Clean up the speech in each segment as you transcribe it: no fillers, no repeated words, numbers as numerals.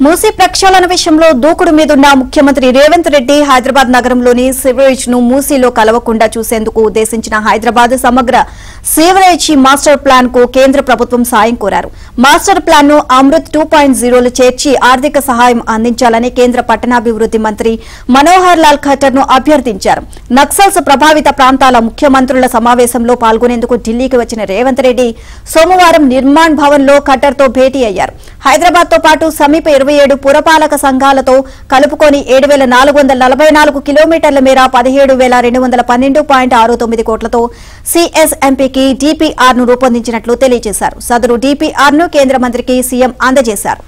మూసీ ప్రక్షాళన విషయంలో దూకుడు మీదున్న ముఖ్యమంత్రి రేవంత్ రెడ్డి హైదరాబాద్ నగరంలోని సివరేజ్ ను మూసీలో కలవకుండా చూసేందుకు ఉద్దేశించిన హైదరాబాద్ సమగ్ర సివరేజ్ మాస్టర్ ప్లాన్ కు కేంద్ర ప్రభుత్వం సాయం కోరారు. మాస్టర్ ప్లాన్ ను అమృత్ 2.0లో చేర్చి ఆర్థిక సహాయం అందించాలని కేంద్ర పట్టణాభివృద్ది మంత్రి మనోహర్ లాల్ ఖట్టర్ ను అభ్యర్థించారు. నక్సల్స్ ప్రభావిత ప్రాంతాల ముఖ్యమంత్రుల సమావేశంలో పాల్గొనేందుకు ఢిల్లీకి వచ్చిన రేవంత్ రెడ్డి సోమవారం నిర్మాణ్ భవన్ లో ఖట్టర్ తో భేటీ అయ్యారు. హైదరాబాద్ తో పాటు సమీప 27 పురపాలక సంఘాలతో కలుపుకొని 7444 కిలోమీటర్ల మేర 17,212.69 కోట్లతో సిఎస్ఎంపీకి డిపిఆర్ ను రూపొందించినట్లు తెలియజేశారు. సదరు డిపిఆర్ ను కేంద్ర మంత్రికి సీఎం అందజేశారు.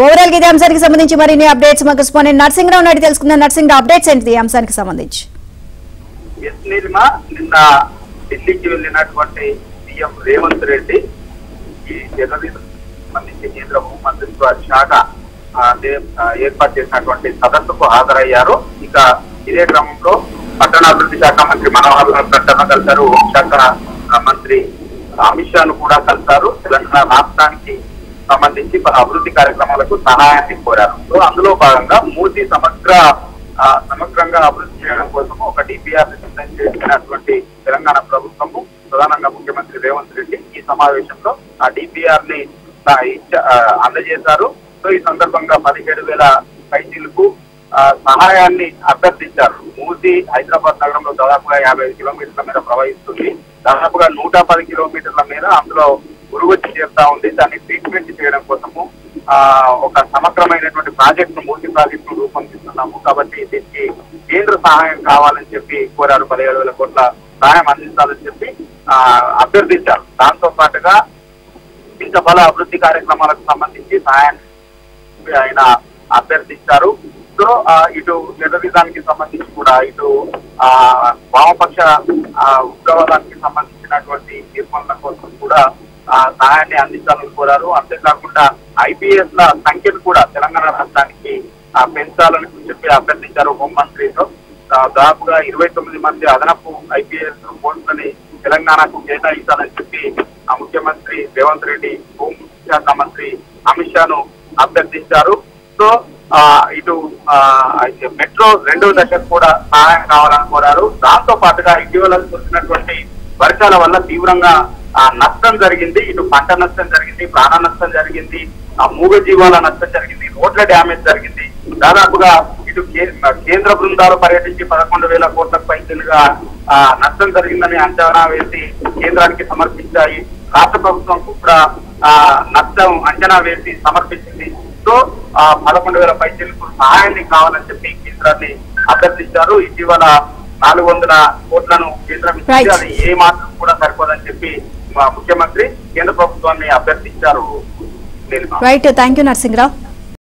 ఓవరాల్ ఇదే అంశానికి సంబంధించి మరిన్ని అప్డేట్స్ మా కరెస్పాండెంట్ నర్సింగ్రావు నాయుడు తెలుసుకుందాం. నర్సింగ్రావు, అప్డేట్స్ ఏంటి ఈ అంశానికి సంబంధించి? నిన్న ఢిల్లీకి వెళ్ళినటువంటి సీఎం రేవంత్ రెడ్డి ఈ జర్నలిజం సంబంధించి కేంద్ర హోంమంత్రిత్వ శాఖ ఏర్పాటు చేసినటువంటి సదస్సుకు హాజరయ్యారు. ఇక ఇదే క్రమంలో పట్టణాభివృద్ధి శాఖ మంత్రి మనోహర్ లాల్ ఖట్టర్ కలిశారు. హోంశాఖ మంత్రి అమిత్ షాను కూడా కలిశారు. తెలంగాణ రాష్ట్రానికి సంబంధించి అభివృద్ధి కార్యక్రమాలకు సహాయాన్ని కోరారు. సో అందులో భాగంగా మూసీ సమగ్రంగా అభివృద్ధి చేయడం కోసం ఒక డిపిఆర్ సిద్ధం చేసినటువంటి తెలంగాణ ప్రభుత్వము, ప్రధానంగా ముఖ్యమంత్రి రేవంత్ రెడ్డి ఈ సమావేశంలో ఆ డిపిఆర్ ని అందజేశారు. సో ఈ సందర్భంగా 17,000 పైచీలకు సహాయాన్ని అభ్యర్థించారు. మూసీ హైదరాబాద్ నగరంలో దాదాపుగా 55 కిలోమీటర్ల మేర ప్రవహిస్తుంది. దాదాపుగా 110 కిలోమీటర్ల మేర అందులో ఉరువచ్చి చేస్తా ఉంది. దాన్ని ట్రీట్మెంట్ చేయడం కోసము ఒక సమగ్రమైనటువంటి ప్రాజెక్ట్ ను మూసీ ప్రాజెక్ట్ ను రూపొందిస్తున్నాము. కాబట్టి దీనికి కేంద్ర సహాయం కావాలని చెప్పి కోరారు. 17,000 కోట్ల సహాయం అందించాలని చెప్పి అభ్యర్థించారు. దాంతో పాటుగా ఇంత బల అభివృద్ధి కార్యక్రమాలకు సంబంధించి సహాయాన్ని ఆయన అభ్యర్థించారు. సో ఇటు జర్నలిజానికి సంబంధించి కూడా, ఇటు వామపక్ష ఉగ్రవాదానికి సంబంధించినటువంటి నిర్మూలన కోసం కూడా సహాయాన్ని అందించాలని కోరారు. అంతేకాకుండా ఐపీఎస్ ల సంఖ్యను కూడా తెలంగాణ రాష్ట్రానికి పెంచాలని చెప్పి అభ్యర్థించారు హోంమంత్రితో. దాదాపుగా 29 మంది అదనపు ఐపీఎస్ పోస్టులని తెలంగాణకు కేటాయించాలని చెప్పి ముఖ్యమంత్రి రేవంత్ రెడ్డి హోంశాఖ మంత్రి అమిత్ షాను అభ్యర్థించారు. సో ఇటు మెట్రో 2వ దశకు కూడా సహాయం కావాలని కోరారు. దాంతో పాటుగా ఇటీవల కురిసినటువంటి వర్షాల వల్ల తీవ్రంగా నష్టం జరిగింది. ఇటు పంట నష్టం జరిగింది, ప్రాణ నష్టం జరిగింది, మూగ జీవాల నష్టం జరిగింది, రోడ్ల డ్యామేజ్ జరిగింది. దాదాపుగా ఇటు కేంద్ర బృందాలు పర్యటించి 11,000 కోట్లకు పైగా నష్టం జరిగిందని అంచనా వేసి కేంద్రానికి సమర్పించాయి. రాష్ట్ర ప్రభుత్వం కూడా నష్టం అంచనా వేసి సమర్పించింది. సో 11,000 పైసలకు సహాయాన్ని కావాలని చెప్పి కేంద్రాన్ని అభ్యర్థించారు. ఇటీవల 400 కోట్లను కేంద్రం ఇచ్చింది. అది ఏ మాత్రం కూడా సరిపోదని చెప్పి ముఖ్యమంత్రి కేంద్ర ప్రభుత్వాన్ని అభ్యర్థించారు. Right, thank you Narsing Rao.